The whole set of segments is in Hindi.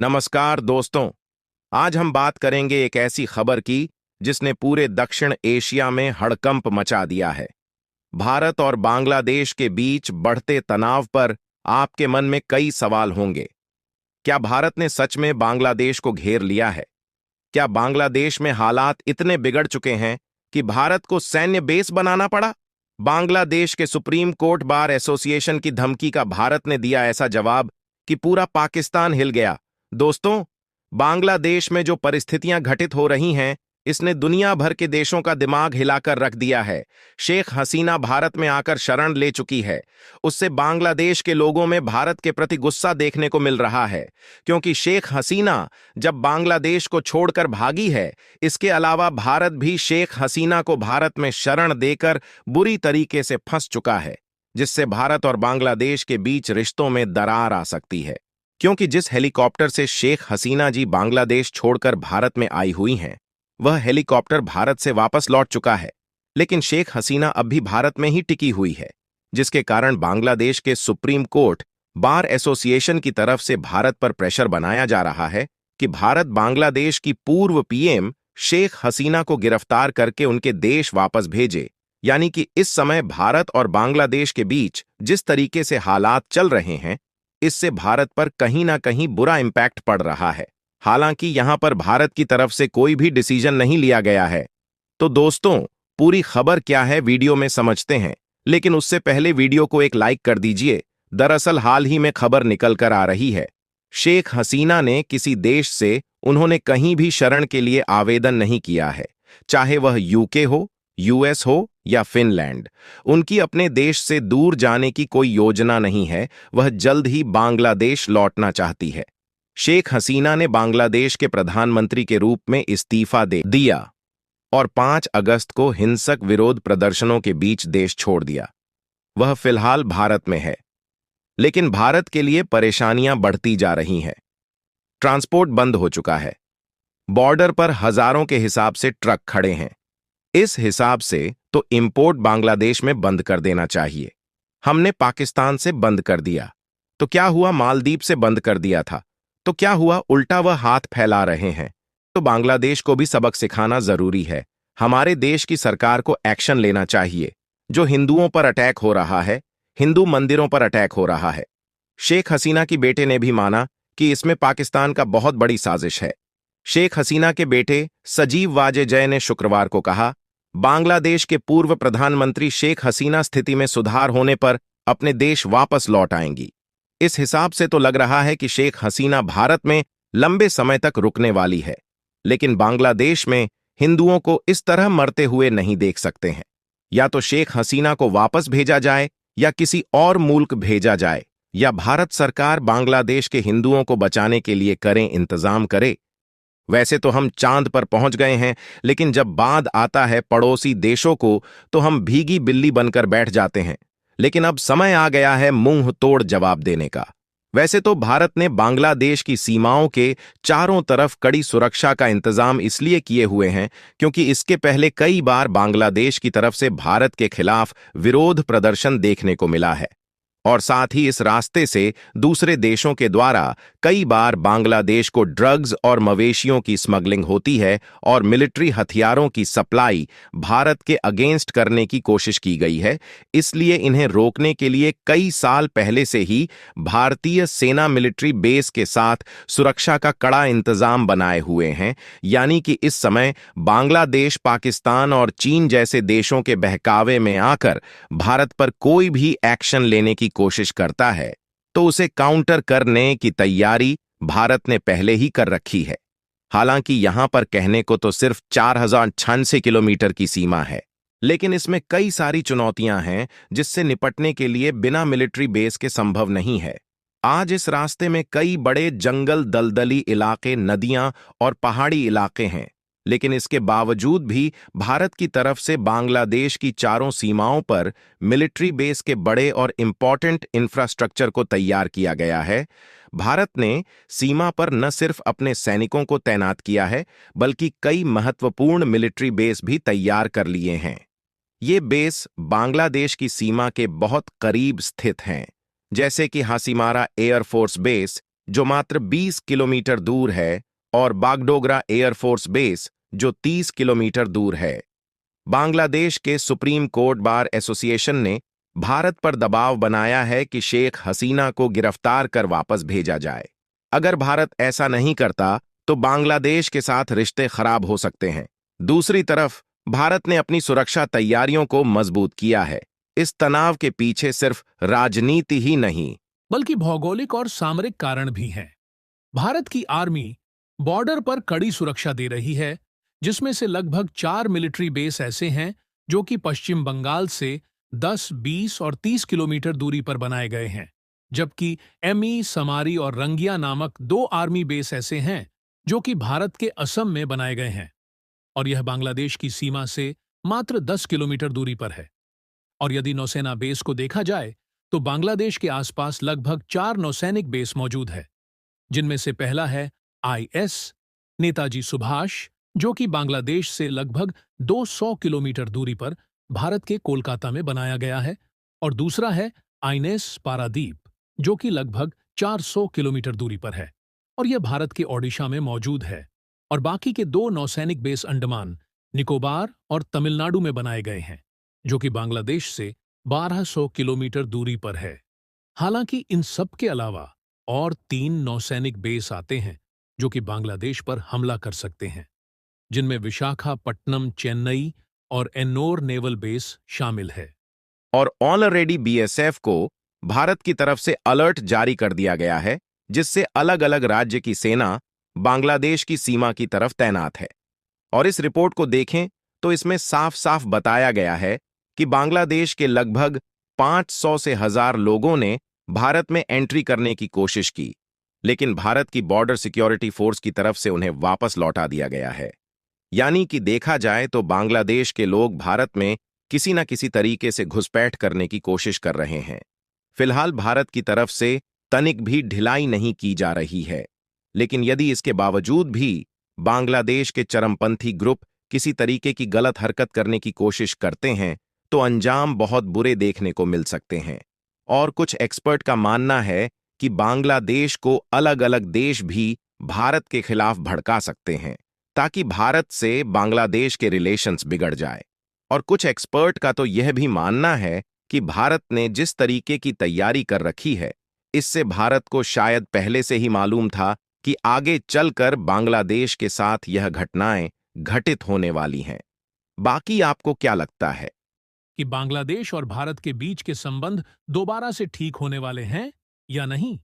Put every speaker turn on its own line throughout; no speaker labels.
नमस्कार दोस्तों। आज हम बात करेंगे एक ऐसी खबर की जिसने पूरे दक्षिण एशिया में हड़कंप मचा दिया है। भारत और बांग्लादेश के बीच बढ़ते तनाव पर आपके मन में कई सवाल होंगे। क्या भारत ने सच में बांग्लादेश को घेर लिया है? क्या बांग्लादेश में हालात इतने बिगड़ चुके हैं कि भारत को सैन्य बेस बनाना पड़ा? बांग्लादेश के सुप्रीम कोर्ट बार एसोसिएशन की धमकी का भारत ने दिया ऐसा जवाब कि पूरा पाकिस्तान हिल गया। दोस्तों, बांग्लादेश में जो परिस्थितियां घटित हो रही हैं, इसने दुनिया भर के देशों का दिमाग हिलाकर रख दिया है। शेख हसीना भारत में आकर शरण ले चुकी है। उससे बांग्लादेश के लोगों में भारत के प्रति गुस्सा देखने को मिल रहा है, क्योंकि शेख हसीना जब बांग्लादेश को छोड़कर भागी है, इसके अलावा भारत भी शेख हसीना को भारत में शरण देकर बुरी तरीके से फंस चुका है, जिससे भारत और बांग्लादेश के बीच रिश्तों में दरार आ सकती है। क्योंकि जिस हेलीकॉप्टर से शेख हसीना जी बांग्लादेश छोड़कर भारत में आई हुई हैं, वह हेलीकॉप्टर भारत से वापस लौट चुका है, लेकिन शेख हसीना अब भी भारत में ही टिकी हुई है, जिसके कारण बांग्लादेश के सुप्रीम कोर्ट बार एसोसिएशन की तरफ से भारत पर प्रेशर बनाया जा रहा है कि भारत बांग्लादेश की पूर्व पीएम शेख हसीना को गिरफ्तार करके उनके देश वापस भेजे। यानी कि इस समय भारत और बांग्लादेश के बीच जिस तरीके से हालात चल रहे हैं, इससे भारत पर कहीं ना कहीं बुरा इंपैक्ट पड़ रहा है। हालांकि यहां पर भारत की तरफ से कोई भी डिसीजन नहीं लिया गया है। तो दोस्तों, पूरी खबर क्या है वीडियो में समझते हैं, लेकिन उससे पहले वीडियो को एक लाइक कर दीजिए। दरअसल हाल ही में खबर निकल कर आ रही है, शेख हसीना ने किसी देश से उन्होंने कहीं भी शरण के लिए आवेदन नहीं किया है, चाहे वह यूके हो, यूएस हो या फिनलैंड। उनकी अपने देश से दूर जाने की कोई योजना नहीं है, वह जल्द ही बांग्लादेश लौटना चाहती है। शेख हसीना ने बांग्लादेश के प्रधानमंत्री के रूप में इस्तीफा दे दिया और 5 अगस्त को हिंसक विरोध प्रदर्शनों के बीच देश छोड़ दिया। वह फिलहाल भारत में है, लेकिन भारत के लिए परेशानियां बढ़ती जा रही हैं। ट्रांसपोर्ट बंद हो चुका है, बॉर्डर पर हजारों के हिसाब से ट्रक खड़े हैं। इस हिसाब से तो इंपोर्ट बांग्लादेश में बंद कर देना चाहिए। हमने पाकिस्तान से बंद कर दिया, तो क्या हुआ? मालदीव से बंद कर दिया था, तो क्या हुआ? उल्टा वह हाथ फैला रहे हैं। तो बांग्लादेश को भी सबक सिखाना जरूरी है। हमारे देश की सरकार को एक्शन लेना चाहिए। जो हिंदुओं पर अटैक हो रहा है, हिंदू मंदिरों पर अटैक हो रहा है, शेख हसीना की बेटे ने भी माना कि इसमें पाकिस्तान का बहुत बड़ी साजिश है। शेख हसीना के बेटे सजीव वाजेजय ने शुक्रवार को कहा, बांग्लादेश के पूर्व प्रधानमंत्री शेख हसीना स्थिति में सुधार होने पर अपने देश वापस लौट आएंगी। इस हिसाब से तो लग रहा है कि शेख हसीना भारत में लंबे समय तक रुकने वाली है, लेकिन बांग्लादेश में हिंदुओं को इस तरह मरते हुए नहीं देख सकते हैं। या तो शेख हसीना को वापस भेजा जाए या किसी और मुल्क भेजा जाए, या भारत सरकार बांग्लादेश के हिंदुओं को बचाने के लिए इंतजाम करे। वैसे तो हम चांद पर पहुंच गए हैं, लेकिन जब बात आता है पड़ोसी देशों को, तो हम भीगी बिल्ली बनकर बैठ जाते हैं। लेकिन अब समय आ गया है मुंह तोड़ जवाब देने का। वैसे तो भारत ने बांग्लादेश की सीमाओं के चारों तरफ कड़ी सुरक्षा का इंतजाम इसलिए किए हुए हैं क्योंकि इसके पहले कई बार बांग्लादेश की तरफ से भारत के खिलाफ विरोध प्रदर्शन देखने को मिला है, और साथ ही इस रास्ते से दूसरे देशों के द्वारा कई बार बांग्लादेश को ड्रग्स और मवेशियों की स्मगलिंग होती है और मिलिट्री हथियारों की सप्लाई भारत के अगेंस्ट करने की कोशिश की गई है। इसलिए इन्हें रोकने के लिए कई साल पहले से ही भारतीय सेना मिलिट्री बेस के साथ सुरक्षा का कड़ा इंतजाम बनाए हुए हैं। यानी कि इस समय बांग्लादेश पाकिस्तान और चीन जैसे देशों के बहकावे में आकर भारत पर कोई भी एक्शन लेने की कोशिश करता है, तो उसे काउंटर करने की तैयारी भारत ने पहले ही कर रखी है। हालांकि यहां पर कहने को तो सिर्फ 4096 किलोमीटर की सीमा है, लेकिन इसमें कई सारी चुनौतियां हैं जिससे निपटने के लिए बिना मिलिट्री बेस के संभव नहीं है। आज इस रास्ते में कई बड़े जंगल, दलदली इलाके, नदियां और पहाड़ी इलाके हैं, लेकिन इसके बावजूद भी भारत की तरफ से बांग्लादेश की चारों सीमाओं पर मिलिट्री बेस के बड़े और इंपॉर्टेंट इंफ्रास्ट्रक्चर को तैयार किया गया है। भारत ने सीमा पर न सिर्फ अपने सैनिकों को तैनात किया है, बल्कि कई महत्वपूर्ण मिलिट्री बेस भी तैयार कर लिए हैं। ये बेस बांग्लादेश की सीमा के बहुत करीब स्थित हैं, जैसे कि हासीमारा एयरफोर्स बेस, जो मात्र 20 किलोमीटर दूर है, और बागडोगरा एयरफोर्स बेस, जो 30 किलोमीटर दूर है। बांग्लादेश के सुप्रीम कोर्ट बार एसोसिएशन ने भारत पर दबाव बनाया है कि शेख हसीना को गिरफ्तार कर वापस भेजा जाए। अगर भारत ऐसा नहीं करता तो बांग्लादेश के साथ रिश्ते खराब हो सकते हैं। दूसरी तरफ भारत ने अपनी सुरक्षा तैयारियों को मजबूत किया है। इस तनाव के पीछे सिर्फ राजनीति ही नहीं,
बल्कि भौगोलिक और सामरिक कारण भी हैं। भारत की आर्मी बॉर्डर पर कड़ी सुरक्षा दे रही है, जिसमें से लगभग 4 मिलिट्री बेस ऐसे हैं जो कि पश्चिम बंगाल से 10, 20 और 30 किलोमीटर दूरी पर बनाए गए हैं, जबकि एमई, समारी और रंगिया नामक 2 आर्मी बेस ऐसे हैं जो कि भारत के असम में बनाए गए हैं, और यह बांग्लादेश की सीमा से मात्र 10 किलोमीटर दूरी पर है। और यदि नौसेना बेस को देखा जाए तो बांग्लादेश के आसपास लगभग 4 नौसैनिक बेस मौजूद है, जिनमें से पहला है आईएस नेताजी सुभाष, जो कि बांग्लादेश से लगभग 200 किलोमीटर दूरी पर भारत के कोलकाता में बनाया गया है, और दूसरा है आईएनएस पारादीप, जो कि लगभग 400 किलोमीटर दूरी पर है और यह भारत के ओडिशा में मौजूद है। और बाकी के 2 नौसैनिक बेस अंडमान निकोबार और तमिलनाडु में बनाए गए हैं, जो कि बांग्लादेश से 1200 किलोमीटर दूरी पर है। हालांकि इन सब के अलावा और 3 नौसैनिक बेस आते हैं जो कि बांग्लादेश पर हमला कर सकते हैं, जिनमें विशाखापट्टनम, चेन्नई और एन्नोर नेवल बेस शामिल है।
और ऑलरेडी बीएसएफ को भारत की तरफ से अलर्ट जारी कर दिया गया है, जिससे अलग अलग राज्य की सेना बांग्लादेश की सीमा की तरफ तैनात है। और इस रिपोर्ट को देखें तो इसमें साफ साफ बताया गया है कि बांग्लादेश के लगभग 500 से 1000 लोगों ने भारत में एंट्री करने की कोशिश की, लेकिन भारत की बॉर्डर सिक्योरिटी फोर्स की तरफ से उन्हें वापस लौटा दिया गया है। यानी कि देखा जाए तो बांग्लादेश के लोग भारत में किसी न किसी तरीके से घुसपैठ करने की कोशिश कर रहे हैं। फिलहाल भारत की तरफ से तनिक भी ढिलाई नहीं की जा रही है, लेकिन यदि इसके बावजूद भी बांग्लादेश के चरमपंथी ग्रुप किसी तरीके की गलत हरकत करने की कोशिश करते हैं तो अंजाम बहुत बुरे देखने को मिल सकते हैं। और कुछ एक्सपर्ट का मानना है कि बांग्लादेश को अलग अलग देश भी भारत के खिलाफ भड़का सकते हैं, ताकि भारत से बांग्लादेश के रिलेशंस बिगड़ जाए। और कुछ एक्सपर्ट का तो यह भी मानना है कि भारत ने जिस तरीके की तैयारी कर रखी है, इससे भारत को शायद पहले से ही मालूम था कि आगे चलकर बांग्लादेश के साथ यह घटनाएं घटित होने वाली हैं। बाकी आपको क्या लगता है
कि बांग्लादेश और भारत के बीच के संबंध दोबारा से ठीक होने वाले हैं या नहीं?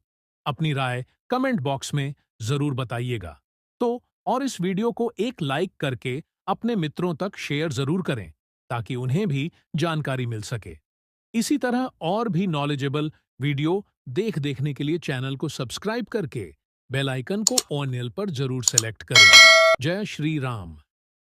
अपनी राय कमेंट बॉक्स में जरूर बताइएगा। तो और इस वीडियो को एक लाइक करके अपने मित्रों तक शेयर जरूर करें, ताकि उन्हें भी जानकारी मिल सके। इसी तरह और भी नॉलेजेबल वीडियो देखने के लिए चैनल को सब्सक्राइब करके बेल आइकन को ऑन पर जरूर सेलेक्ट करें। जय श्री राम।